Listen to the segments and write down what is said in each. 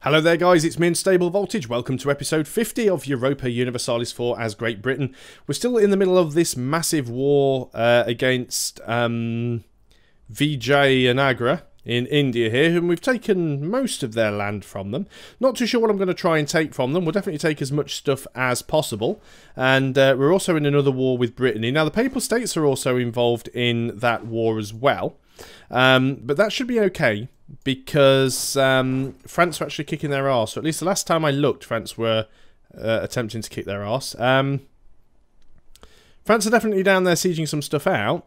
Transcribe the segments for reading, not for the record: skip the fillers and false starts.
Hello there guys, it's me Unstable Voltage. Welcome to episode 50 of Europa Universalis IV as Great Britain. We're still in the middle of this massive war against Vijayanagra in India here, and we've taken most of their land from them. Not too sure what I'm going to try and take from them. We'll definitely take as much stuff as possible. And we're also in another war with Brittany. Now the Papal States are also involved in that war as well. But that should be okay, because France were actually kicking their arse. So at least the last time I looked, France were attempting to kick their arse. France are definitely down there sieging some stuff out.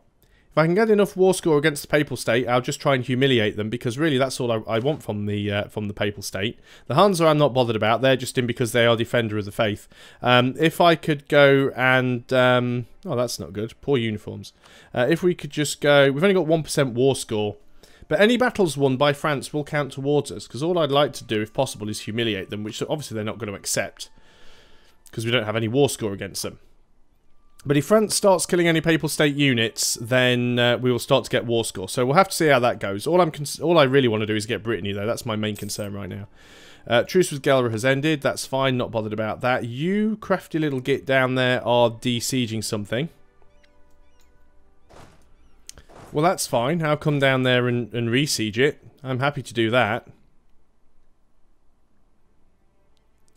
If I can get enough war score against the Papal State, I'll just try and humiliate them, because really that's all I want from the Papal State. The Huns I'm not bothered about. They're just in because they are defender of the faith. If I could go and... oh, that's not good. Poor uniforms. If we could just go... We've only got 1% war score. But any battles won by France will count towards us, because all I'd like to do, if possible, is humiliate them, which obviously they're not going to accept, because we don't have any war score against them. But if France starts killing any Papal State units, then we will start to get war score. So we'll have to see how that goes. All I really want to do is get Brittany, though. That's my main concern right now. Truce with Gelra has ended. That's fine. Not bothered about that. You, crafty little git down there, are de-sieging something. Well, that's fine. I'll come down there and re-siege it. I'm happy to do that.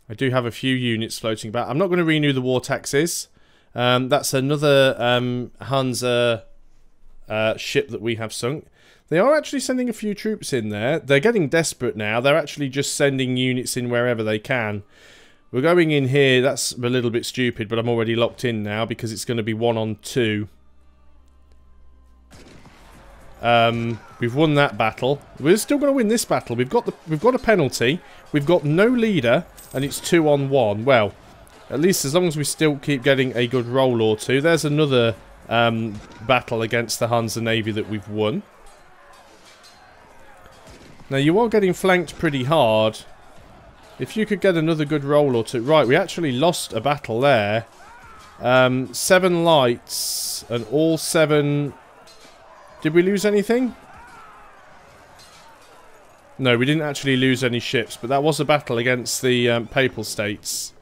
I do have a few units floating about. I'm not going to renew the war taxes. That's another Hansa ship that we have sunk. They are actually sending a few troops in there. They're getting desperate now. They're actually just sending units in wherever they can. We're going in here. That's a little bit stupid, but I'm already locked in now because it's going to be 1-on-2. We've won that battle. We're still going to win this battle. We've got a penalty. We've got no leader, and it's 2-on-1. Well, at least as long as we still keep getting a good roll or two. There's another battle against the Hansa Navy that we've won. Now, you are getting flanked pretty hard. If you could get another good roll or two... Right, we actually lost a battle there. 7 lights and all 7... Did we lose anything? No, we didn't actually lose any ships, but that was a battle against the Papal States.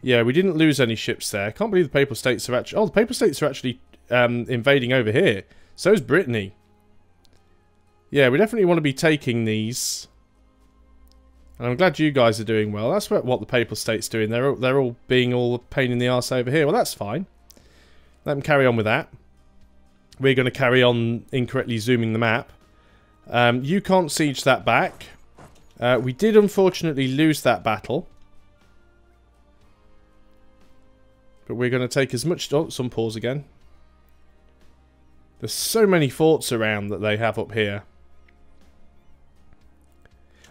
Yeah, we didn't lose any ships there. I can't believe the Papal States are actually... Oh, the Papal States are actually invading over here. So is Brittany. Yeah, we definitely want to be taking these. And I'm glad you guys are doing well. That's what the Papal States doing. They're all being all a pain in the arse over here. Well, that's fine. Let them carry on with that. We're going to carry on incorrectly zooming the map. You can't siege that back. We did unfortunately lose that battle. But we're going to take as much... Oh, some pause again. There's so many forts around that they have up here.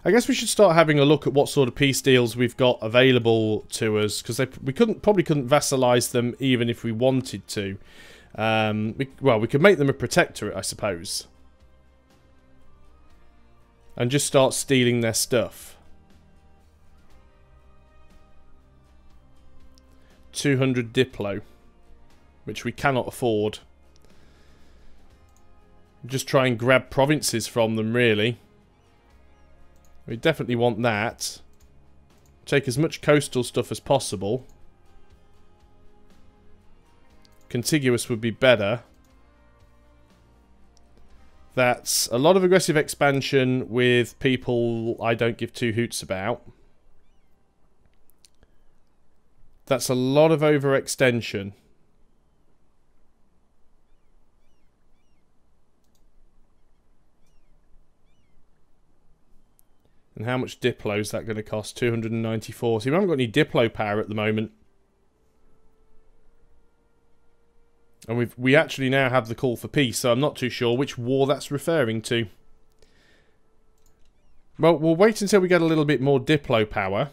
I guess we should start having a look at what sort of peace deals we've got available to us, because we probably couldn't vassalize them even if we wanted to. Well, we could make them a protectorate, I suppose. And just start stealing their stuff. 200 Diplo, which we cannot afford. Just try and grab provinces from them, really. We definitely want that. Take as much coastal stuff as possible. Contiguous would be better. That's a lot of aggressive expansion with people I don't give two hoots about. That's a lot of overextension. And how much Diplo is that going to cost? 294. See, we haven't got any Diplo power at the moment. And we actually now have the call for peace, so I'm not too sure which war that's referring to. Well, we'll wait until we get a little bit more Diplo power.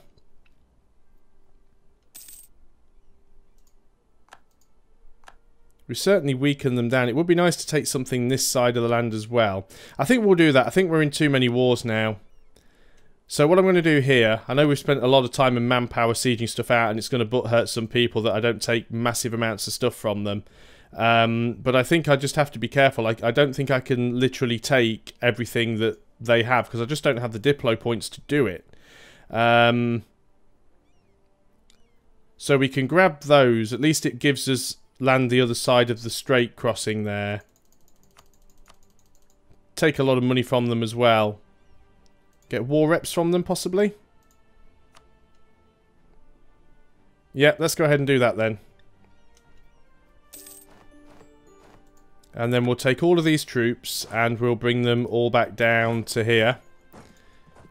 We certainly weaken them down. It would be nice to take something this side of the land as well. I think we'll do that. I think we're in too many wars now. So what I'm going to do here, I know we've spent a lot of time and manpower sieging stuff out, and it's going to butthurt some people that I don't take massive amounts of stuff from them. But I think I just have to be careful. I don't think I can literally take everything that they have, because I just don't have the Diplo points to do it. So we can grab those. At least it gives us land the other side of the strait crossing there. Take a lot of money from them as well. Get war reps from them, possibly? Yeah, let's go ahead and do that then. And then we'll take all of these troops and we'll bring them all back down to here.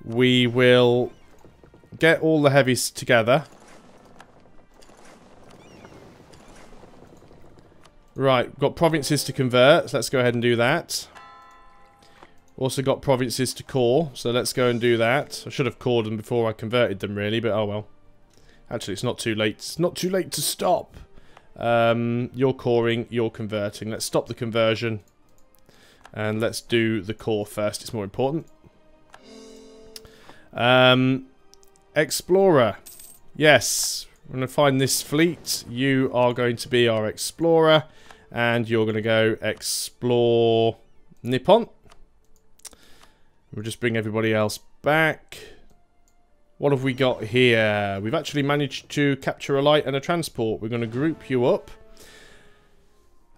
We will get all the heavies together. Right, got provinces to convert, so let's go ahead and do that. Also got provinces to core, so let's go and do that. I should have cored them before I converted them, really, but oh well. Actually, it's not too late. It's not too late to stop. You're coring, you're converting. Let's stop the conversion. And let's do the core first. It's more important. Explorer. Yes. We're going to find this fleet. You are going to be our explorer. And you're going to go explore Nippon. We'll just bring everybody else back. What have we got here? We've actually managed to capture a light and a transport. We're going to group you up.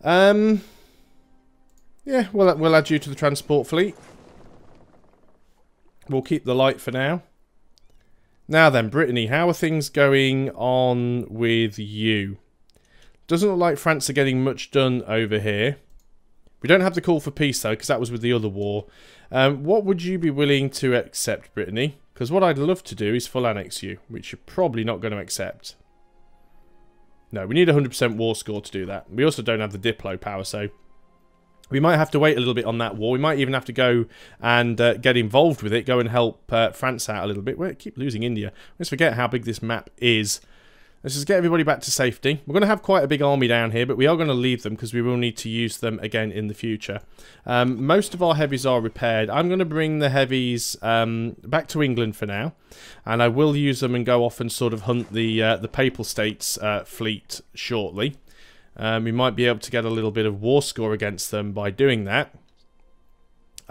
Yeah, we'll add you to the transport fleet. We'll keep the light for now. Now then, Brittany, how are things going on with you? Doesn't look like France are getting much done over here. We don't have the call for peace, though, because that was with the other war. What would you be willing to accept, Brittany? Because what I'd love to do is full annex you, which you're probably not going to accept. No, we need 100% war score to do that. We also don't have the Diplo power, so we might have to wait a little bit on that war. We might even have to go and get involved with it, go and help France out a little bit. We keep losing India. Let's forget how big this map is. Let's just get everybody back to safety. We're going to have quite a big army down here, but we are going to leave them because we will need to use them again in the future. Most of our heavies are repaired. I'm going to bring the heavies back to England for now, and I will use them and go off and sort of hunt the Papal States fleet shortly. We might be able to get a little bit of war score against them by doing that.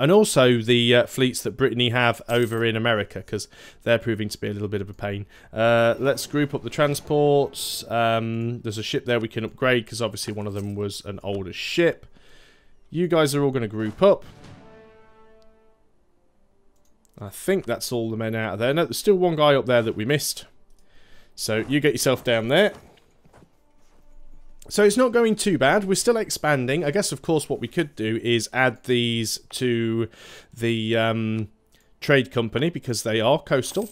And also the fleets that Brittany have over in America, because they're proving to be a little bit of a pain. Let's group up the transports. There's a ship there we can upgrade, because obviously one of them was an older ship. You guys are all going to group up. I think that's all the men out of there. No, there's still one guy up there that we missed. So you get yourself down there. So it's not going too bad. We're still expanding. I guess, of course, what we could do is add these to the trade company because they are coastal.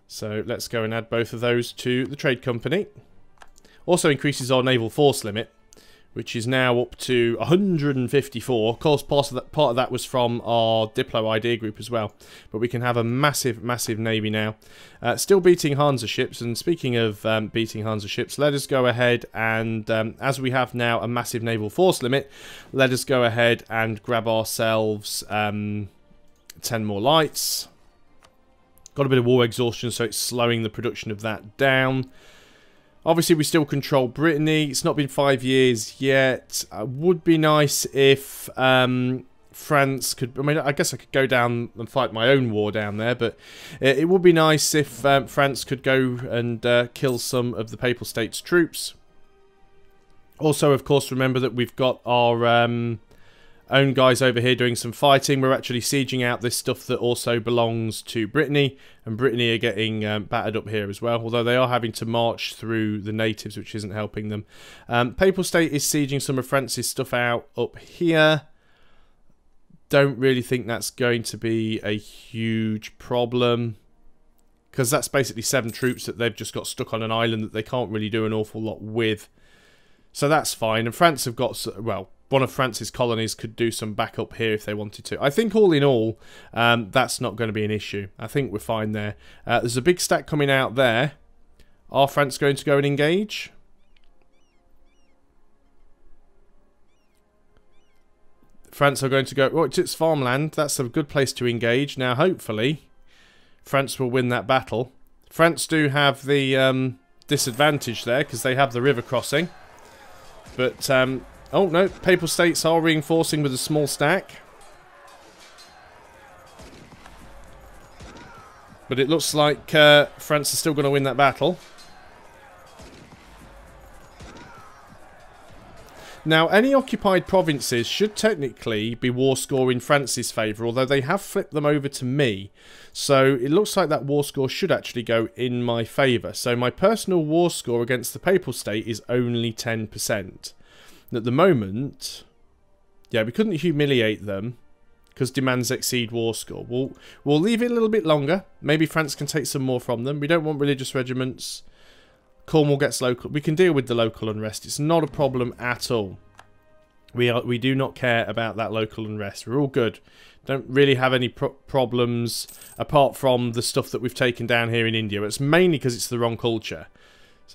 So let's go and add both of those to the trade company. Also increases our naval force limit, which is now up to 154. Of course, part of that was from our Diplo idea group as well. But we can have a massive, massive navy now. Still beating Hansa ships. And speaking of beating Hansa ships, let us go ahead and, as we have now a massive naval force limit, let us go ahead and grab ourselves 10 more lights. Got a bit of war exhaustion, so it's slowing the production of that down. Obviously, we still control Brittany. It's not been 5 years yet. Would be nice if France could... I mean, I guess I could go down and fight my own war down there, but it would be nice if France could go and kill some of the Papal States troops. Also, of course, remember that we've got our own guys over here doing some fighting. We're actually sieging out this stuff that also belongs to Brittany, and Brittany are getting battered up here as well, although they are having to march through the natives, which isn't helping them. Papal State is sieging some of France's stuff out up here. Don't really think that's going to be a huge problem, because that's basically 7 troops that they've just got stuck on an island that they can't really do an awful lot with. So that's fine, and France have got, well, one of France's colonies could do some backup here if they wanted to. I think all in all, that's not going to be an issue. I think we're fine there. There's a big stack coming out there. Are France going to go and engage? France are going to go... Oh, it's farmland. That's a good place to engage. Now, hopefully, France will win that battle. France do have the disadvantage there because they have the river crossing. But... oh, no, Papal States are reinforcing with a small stack. But it looks like France is still going to win that battle. Now, any occupied provinces should technically be war score in France's favour, although they have flipped them over to me. So it looks like that war score should actually go in my favour. So my personal war score against the Papal State is only 10%. And at the moment, yeah, we couldn't humiliate them because demands exceed war score. We'll leave it a little bit longer. Maybe France can take some more from them. We don't want religious regiments. Cornwall gets local. We can deal with the local unrest. It's not a problem at all. We do not care about that local unrest. We're all good. Don't really have any problems apart from the stuff that we've taken down here in India. It's mainly because it's the wrong culture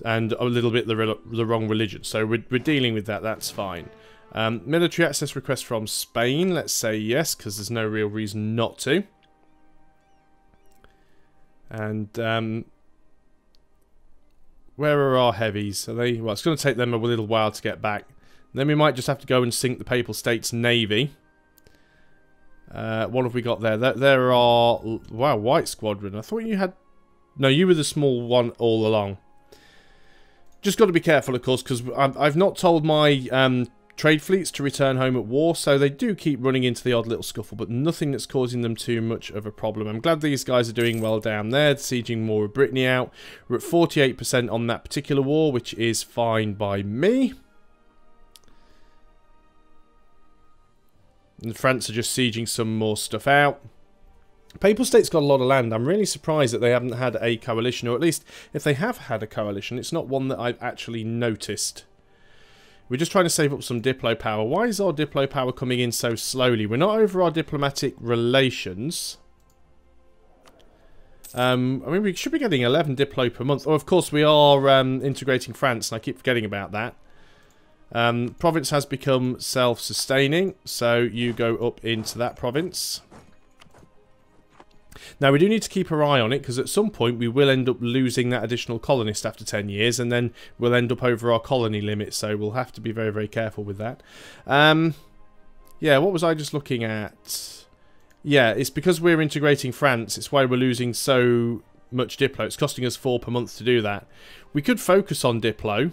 and a little bit the wrong religion. So we're dealing with that. That's fine. Military access request from Spain. Let's say yes, because there's no real reason not to. And where are our heavies? Are they? Well, it's going to take them a little while to get back. Then we might just have to go and sink the Papal State's navy. What have we got there? There are... Wow, White Squadron. I thought you had... No, you were the small one all along. Just got to be careful, of course, because I've not told my trade fleets to return home at war, so they do keep running into the odd little scuffle, but nothing that's causing them too much of a problem. I'm glad these guys are doing well down there, sieging more of Brittany out. We're at 48% on that particular war, which is fine by me. And France are just sieging some more stuff out. Papal State's got a lot of land. I'm really surprised that they haven't had a coalition, or at least if they have had a coalition, it's not one that I've actually noticed. We're just trying to save up some Diplo power. Why is our Diplo power coming in so slowly? We're not over our diplomatic relations. I mean, we should be getting 11 Diplo per month. Oh, of course, we are integrating France, and I keep forgetting about that. Province has become self-sustaining, so you go up into that province. Now, we do need to keep our eye on it, because at some point we will end up losing that additional colonist after 10 years, and then we'll end up over our colony limit, so we'll have to be very, very careful with that. Yeah, what was I just looking at? Yeah, it's because we're integrating France, it's why we're losing so much Diplo. It's costing us 4 per month to do that. We could focus on Diplo,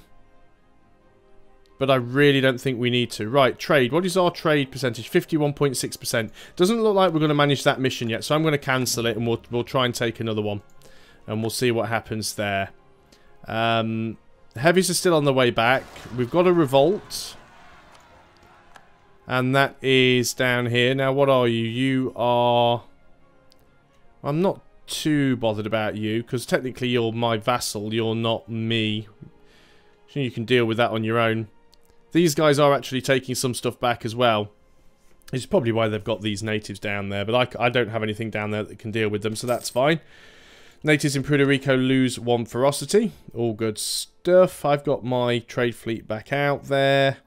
but I really don't think we need to. Right, trade. What is our trade percentage? 51.6%. Doesn't look like we're going to manage that mission yet, so I'm going to cancel it and we'll try and take another one. And we'll see what happens there. Heavies are still on the way back. We've got a revolt. And that is down here. Now, what are you? You are... I'm not too bothered about you, because technically you're my vassal. You're not me. So you can deal with that on your own. These guys are actually taking some stuff back as well. It's probably why they've got these natives down there. But I don't have anything down there that can deal with them, so that's fine. Natives in Puerto Rico lose 1 ferocity. All good stuff. I've got my trade fleet back out there.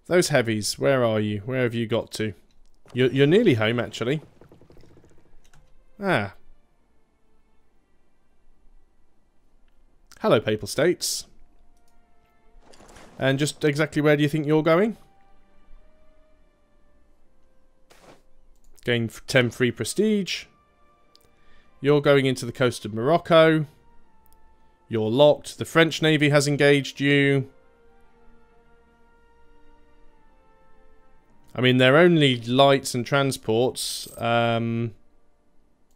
Those heavies, where are you? Where have you got to? You're nearly home, actually. Ah. Hello, Papal States. And just exactly where do you think you're going? Gain 10 free prestige. You're going into the coast of Morocco. You're locked. The French Navy has engaged you. I mean, they're only lights and transports. Not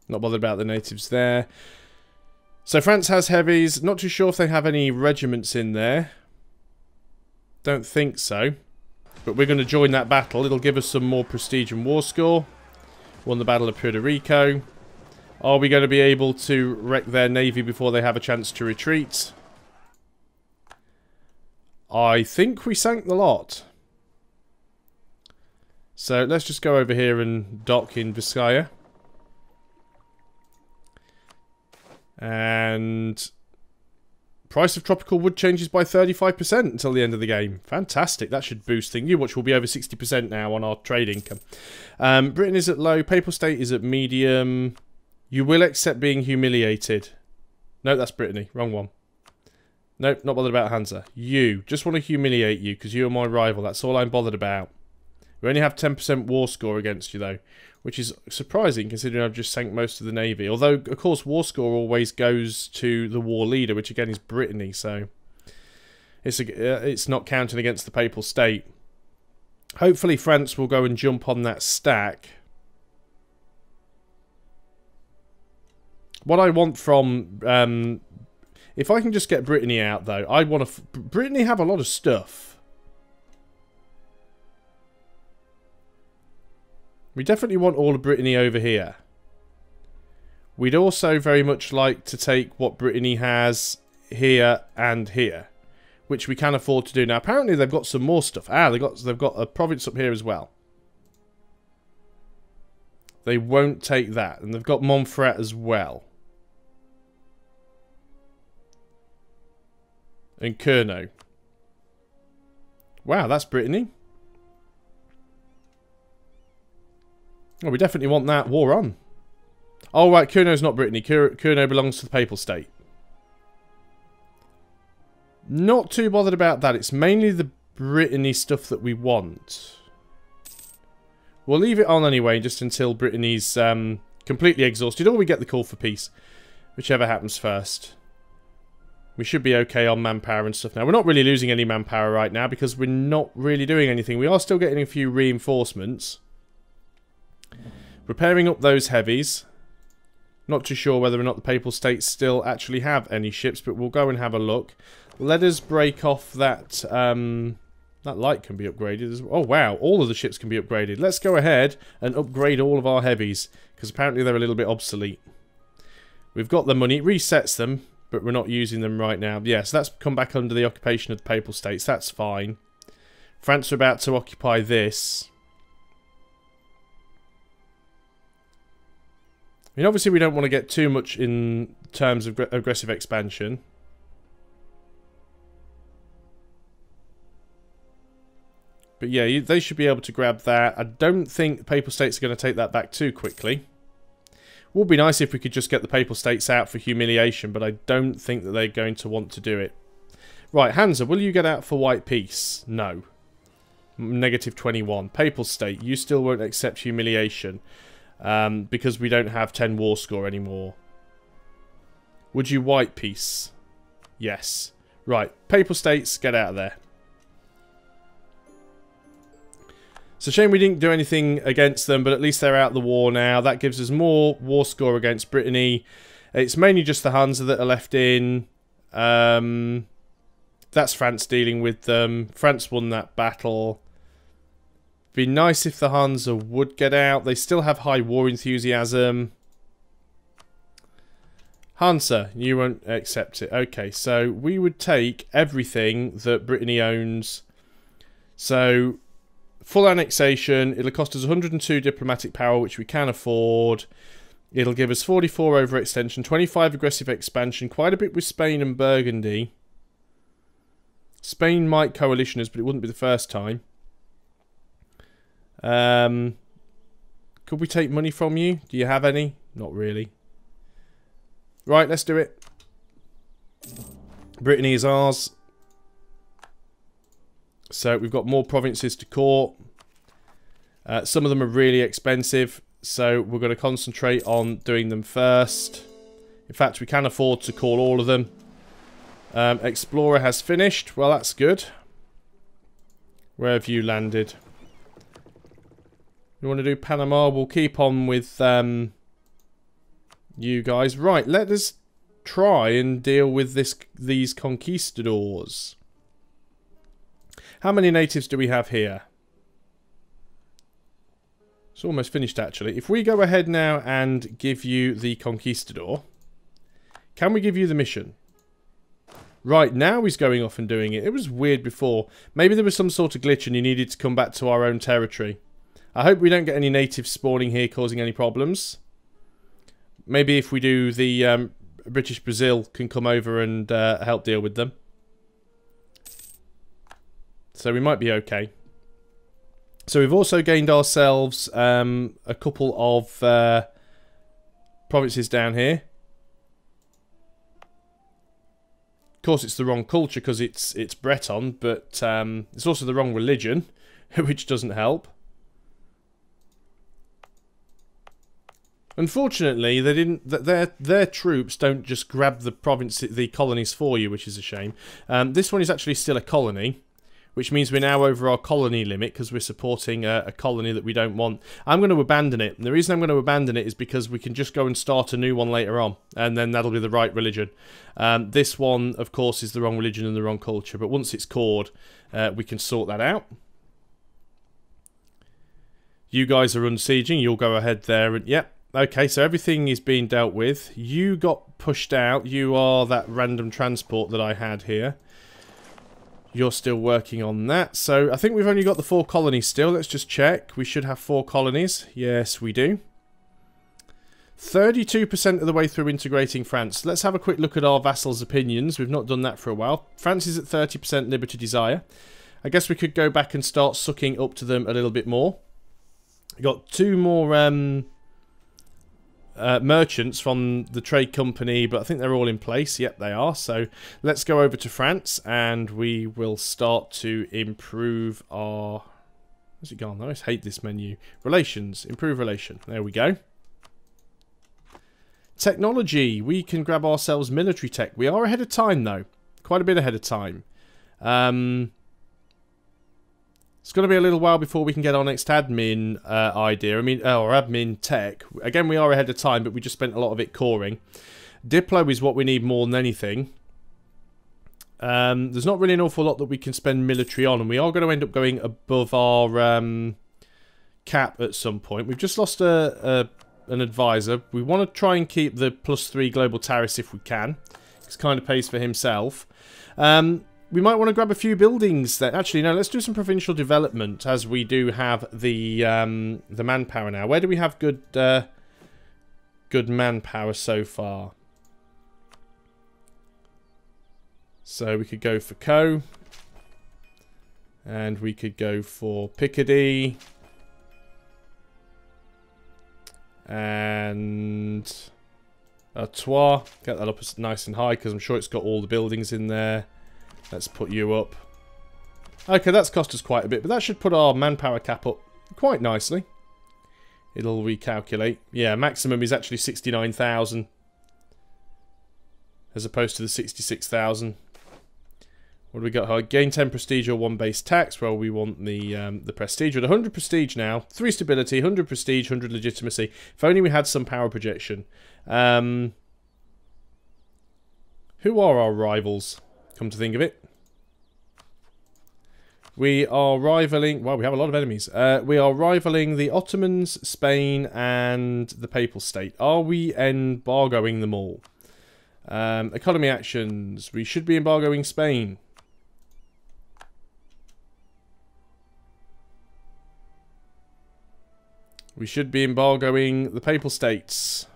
bothered about the natives there. So France has heavies. Not too sure if they have any regiments in there. Don't think so. But we're going to join that battle. It'll give us some more prestige and war score. Won the Battle of Puerto Rico. Are we going to be able to wreck their navy before they have a chance to retreat? I think we sank the lot. So let's just go over here and dock in Vizcaya. And price of tropical wood changes by 35% until the end of the game. Fantastic. That should boost things. You watch, we'll be over 60% now on our trade income. Britain is at low. Papal State is at medium. You will accept being humiliated. No, that's Brittany. Wrong one. Nope, not bothered about Hansa. You. Just want to humiliate you because you are my rival. That's all I'm bothered about. We only have 10% war score against you, though. which is surprising considering I've just sank most of the navy. Although, of course, war score always goes to the war leader, which again is Brittany, so it's not counting against the Papal State. Hopefully France will go and jump on that stack. What I want from... if I can just get Brittany out, though, I want to... Brittany have a lot of stuff. We definitely want all of Brittany over here. We'd also very much like to take what Brittany has here and here, which we can afford to do. Now, apparently they've got some more stuff. Ah, they've got a province up here as well. They won't take that. And they've got Montferrat as well. And Kerno. Wow, that's Brittany. Well, we definitely want that war on. Oh, right, Kerno's not Brittany. Kerno belongs to the Papal State. Not too bothered about that. It's mainly the Brittany stuff that we want. We'll leave it on anyway, just until Brittany's completely exhausted, or we get the call for peace. Whichever happens first. We should be okay on manpower and stuff now. We're not really losing any manpower right now because we're not really doing anything. We are still getting a few reinforcements. Repairing up those heavies. Not too sure whether or not the Papal States still actually have any ships, but we'll go and have a look. Let us break off that... that light can be upgraded. Oh, wow. All of the ships can be upgraded. Let's go ahead and upgrade all of our heavies, because apparently they're a little bit obsolete. We've got the money. It resets them, but we're not using them right now. Yeah, so that's come back under the occupation of the Papal States. That's fine. France are about to occupy this. I mean, obviously we don't want to get too much in terms of aggressive expansion. But yeah, they should be able to grab that. I don't think the Papal States are going to take that back too quickly. Would be nice if we could just get the Papal States out for humiliation, but I don't think that they're going to want to do it. Right, Hansa, will you get out for white peace? No. Negative 21. Papal State, you still won't accept humiliation. Because we don't have 10 war score anymore. Would you white peace? Yes. Right, Papal States, get out of there. It's a shame we didn't do anything against them, but at least they're out of the war now. That gives us more war score against Brittany. It's mainly just the Hansa that are left in. That's France dealing with them. France won that battle. Be nice if the Hansa would get out. They still have high war enthusiasm. Hansa, you won't accept it. Okay, so we would take everything that Brittany owns. So... full annexation, it'll cost us 102 diplomatic power, which we can afford. It'll give us 44 overextension, 25 aggressive expansion, quite a bit with Spain and Burgundy. Spain might coalition us, but it wouldn't be the first time. Could we take money from you? Do you have any? Not really. Right, let's do it. Brittany is ours. So we've got more provinces to court. Some of them are really expensive, so we're going to concentrate on doing them first. In fact, we can afford to call all of them. Explorer has finished. Well, that's good. Where have you landed? You want to do Panama? We'll keep on with you guys. Right, let us try and deal with these conquistadors. How many natives do we have here? It's almost finished, actually. If we go ahead now and give you the conquistador, can we give you the mission? Right, now he's going off and doing it. It was weird before. Maybe there was some sort of glitch and he needed to come back to our own territory. I hope we don't get any natives spawning here causing any problems. Maybe if we do, the British Brazil can come over and help deal with them. So we might be okay. So we've also gained ourselves a couple of provinces down here. Of course, it's the wrong culture because it's Breton, but it's also the wrong religion, which doesn't help. Unfortunately, they didn't. Their troops don't just grab the colonies for you, which is a shame. This one is actually still a colony, which means we're now over our colony limit because we're supporting a colony that we don't want. I'm going to abandon it. And the reason I'm going to abandon it is because we can just go and start a new one later on, and then that'll be the right religion. This one, of course, is the wrong religion and the wrong culture, but once it's cored, we can sort that out. You guys are unsieging. You'll go ahead there, and yep. Okay, so everything is being dealt with. You got pushed out. You are that random transport that I had here. You're still working on that. So I think we've only got the 4 colonies still. Let's just check. We should have 4 colonies. Yes, we do. 32% of the way through integrating France. Let's have a quick look at our vassals' opinions. We've not done that for a while. France is at 30% liberty desire. I guess we could go back and start sucking up to them a little bit more. We've got 2 more merchants from the trade company, but I think they're all in place. Yep, they are. So let's go over to France and we will start to improve our... Where's it gone? I always hate this menu. Relations. Improve relation. There we go. Technology. We can grab ourselves military tech. We are ahead of time, though. Quite a bit ahead of time. It's going to be a little while before we can get our next admin idea. I mean, or admin tech. Again, we are ahead of time, but we just spent a lot of it coring. Diplo is what we need more than anything. There's not really an awful lot that we can spend military on, and we are going to end up going above our cap at some point. We've just lost an advisor. We want to try and keep the +3 global tariffs if we can. It kind of pays for himself. We might want to grab a few buildings there. Actually, no, let's do some provincial development, as we do have the manpower now. Where do we have good manpower so far? So we could go for Co. And we could go for Picardy. And Artois. Get that up nice and high, because I'm sure it's got all the buildings in there. Let's put you up. Okay, that's cost us quite a bit, but that should put our manpower cap up quite nicely. It'll recalculate. Yeah, maximum is actually 69,000. As opposed to the 66,000. What do we got? Gain 10 prestige or 1 base tax. Well, we want the prestige. With 100 prestige now. 3 stability, 100 prestige, 100 legitimacy. If only we had some power projection. Who are our rivals? Come to think of it. We are rivaling... Well, we have a lot of enemies. We are rivaling the Ottomans, Spain, and the Papal State. Are we embargoing them all? Economy actions. We should be embargoing Spain. We should be embargoing the Papal States.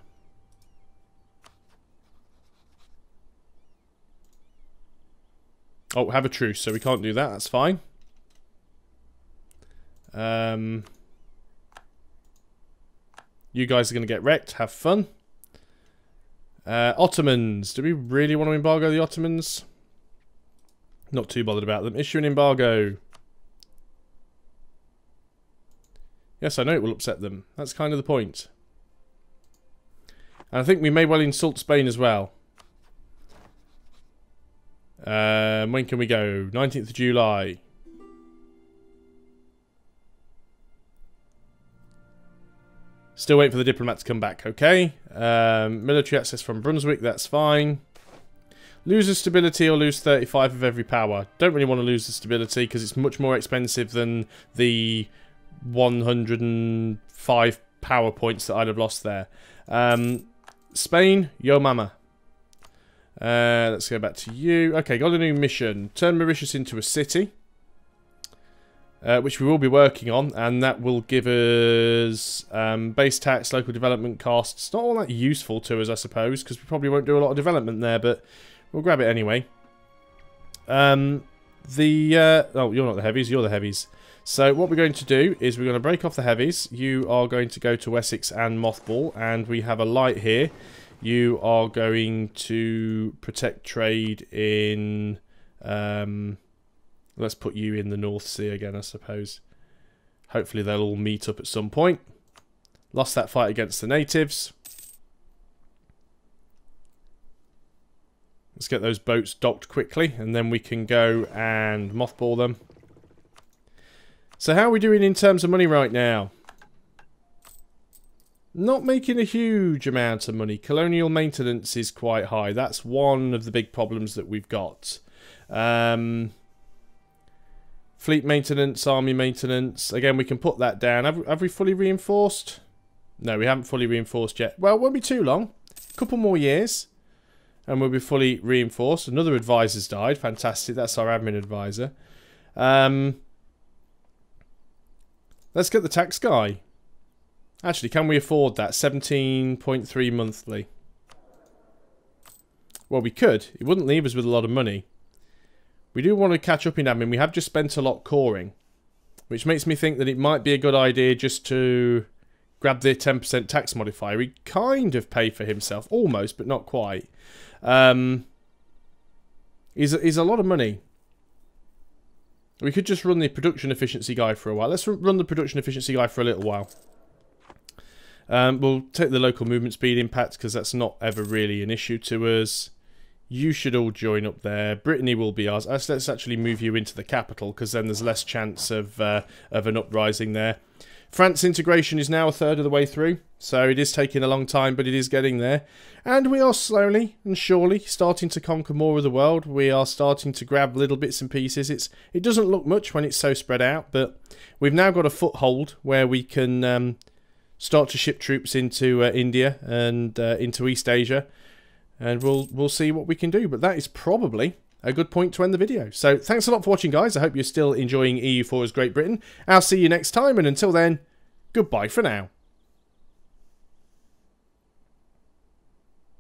Oh, have a truce, so we can't do that. That's fine. You guys are going to get wrecked. Have fun. Ottomans. Do we really want to embargo the Ottomans? Not too bothered about them. Issue an embargo. Yes, I know it will upset them. That's kind of the point. And I think we may well insult Spain as well. When can we go? 19th of July. Still waiting for the diplomat to come back. Okay. Military access from Brunswick. That's fine. Lose the stability or lose 35 of every power. Don't really want to lose the stability because it's much more expensive than the 105 power points that I'd have lost there. Spain, yo mama. Let's go back to you. Okay, got a new mission. Turn Mauritius into a city. Which we will be working on. And that will give us base tax, local development costs. Not all that useful to us, I suppose, because we probably won't do a lot of development there, but we'll grab it anyway. Oh, you're not the heavies, you're the heavies. So what we're going to do is we're going to break off the heavies. You are going to go to Wessex and Mothball, and we have a light here. You are going to protect trade in... let's put you in the North Sea again, I suppose. Hopefully they'll all meet up at some point. Lost that fight against the natives. Let's get those boats docked quickly, and then we can go and mothball them. So how are we doing in terms of money right now? Not making a huge amount of money. Colonial maintenance is quite high. That's one of the big problems that we've got. Fleet maintenance, army maintenance. Again, we can put that down. Have we fully reinforced? No, we haven't fully reinforced yet. Well, it won't be too long. A couple more years. And we'll be fully reinforced. Another advisor's died. Fantastic. That's our admin advisor. Let's get the tax guy. Actually, can we afford that? 17.3 monthly. Well, we could. It wouldn't leave us with a lot of money. We do want to catch up in admin. We have just spent a lot coring, which makes me think that it might be a good idea just to grab the 10% tax modifier. He kind of paid for himself. Almost, but not quite. Is a lot of money. We could just run the production efficiency guy for a while. Let's run the production efficiency guy for a little while. We'll take the local movement speed impact because that's not ever really an issue to us. You should all join up there. Brittany will be ours. Let's actually move you into the capital because then there's less chance of an uprising there. France integration is now a third of the way through, so it is taking a long time, but it is getting there. And we are slowly and surely starting to conquer more of the world. We are starting to grab little bits and pieces. It doesn't look much when it's so spread out, but we've now got a foothold where we can start to ship troops into India and into East Asia, and we'll see what we can do. But that is probably a good point to end the video. So thanks a lot for watching, guys. I hope you're still enjoying EU4's Great Britain. I'll see you next time, and until then, goodbye for now.